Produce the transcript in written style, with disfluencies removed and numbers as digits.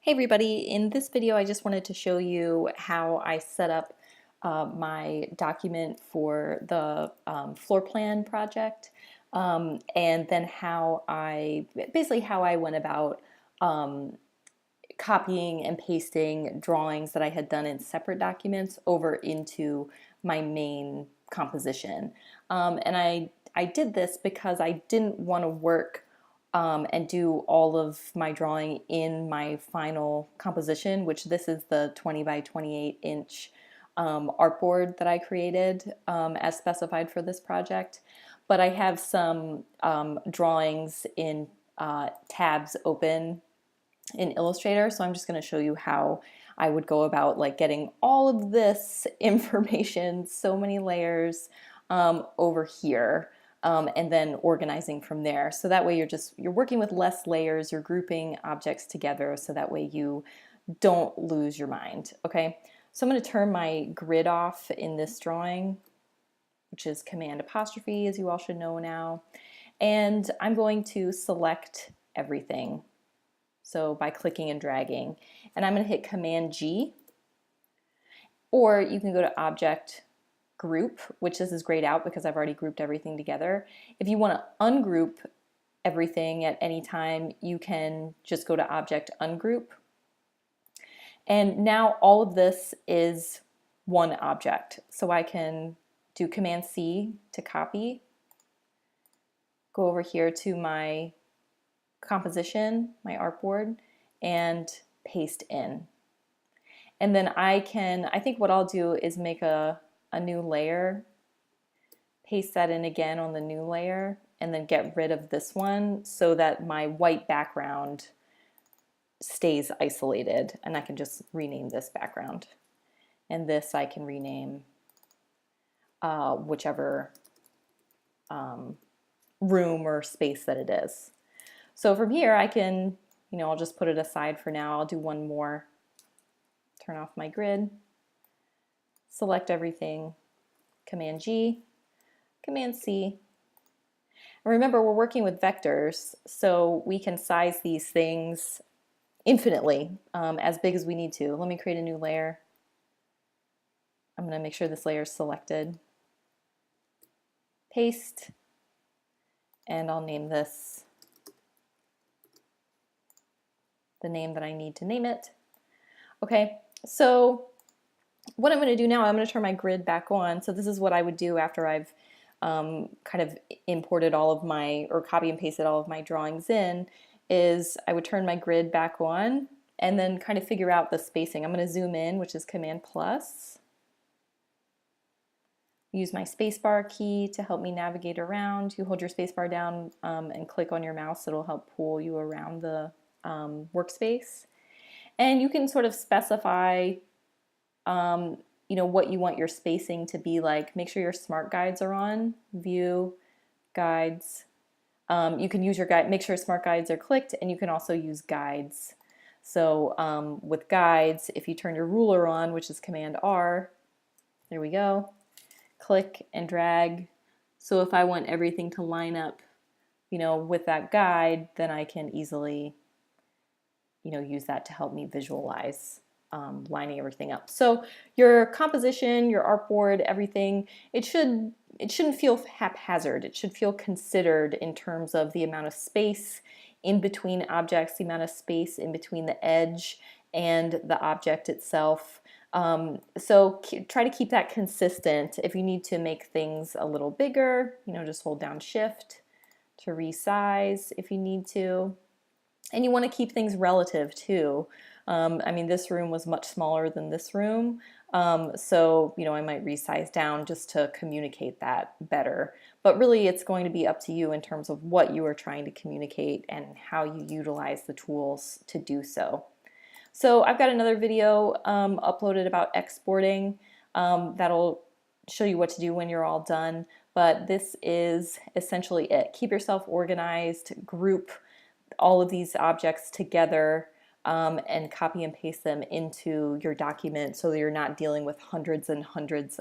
Hey everybody, in this video I just wanted to show you how I set up my document for the floor plan project, and then basically how I went about um, copying and pasting drawings that I had done in separate documents over into my main composition. And I did this because I didn't want to work and do all of my drawing in my final composition, which this is the 20 by 28 inch artboard that I created as specified for this project. But I have some drawings in tabs open in Illustrator, so I'm just going to show you how I would go about like getting all of this information, so many layers over here, and then organizing from there. So that way you're working with less layers, you're grouping objects together, so that way you don't lose your mind. Okay, so I'm going to turn my grid off in this drawing, which is Command apostrophe, as you all should know now, and I'm going to select everything. So by clicking and dragging, and I'm going to hit Command G, or you can go to Object, Group, which this is grayed out because I've already grouped everything together. If you want to ungroup everything at any time, you can just go to Object, Ungroup. And now all of this is one object. So I can do Command C to copy, go over here to my composition, my artboard, and paste in. And then I think what I'll do is make a new layer, paste that in again on the new layer, and then get rid of this one so that my white background stays isolated, and I can just rename this background. And this I can rename whichever room or space that it is. So from here I can, I'll just put it aside for now. I'll do one more. Turn off my grid, select everything, Command G, Command C. And remember, we're working with vectors, so we can size these things infinitely, as big as we need to. Let me create a new layer. I'm going to make sure this layer is selected. Paste, and I'll name this the name that I need to name it. Okay, so what I'm going to do now, I'm going to turn my grid back on. So this is what I would do after I've kind of imported all of my, or copy and pasted all of my drawings in, is I would turn my grid back on and then kind of figure out the spacing. I'm going to zoom in, which is Command plus. Use my spacebar key to help me navigate around. You hold your spacebar down and click on your mouse. It'll help pull you around the workspace. And you can sort of specify what you want your spacing to be like. Make sure your smart guides are on. View, guides. You can use your guide, make sure smart guides are clicked, and you can also use guides. So with guides, if you turn your ruler on, which is Command R, there we go, click and drag. So if I want everything to line up, with that guide, then I can easily, use that to help me visualize lining everything up. So your composition, your artboard, everything, it shouldn't feel haphazard. It should feel considered in terms of the amount of space in between objects, the amount of space in between the edge and the object itself. So try to keep that consistent. If you need to make things a little bigger, just hold down Shift to resize if you need to. And you want to keep things relative too. I mean, this room was much smaller than this room, so I might resize down just to communicate that better. But really, it's going to be up to you in terms of what you are trying to communicate and how you utilize the tools to do so. So I've got another video uploaded about exporting that'll show you what to do when you're all done. But this is essentially it. Keep yourself organized, group all of these objects together, and copy and paste them into your document so that you're not dealing with hundreds and hundreds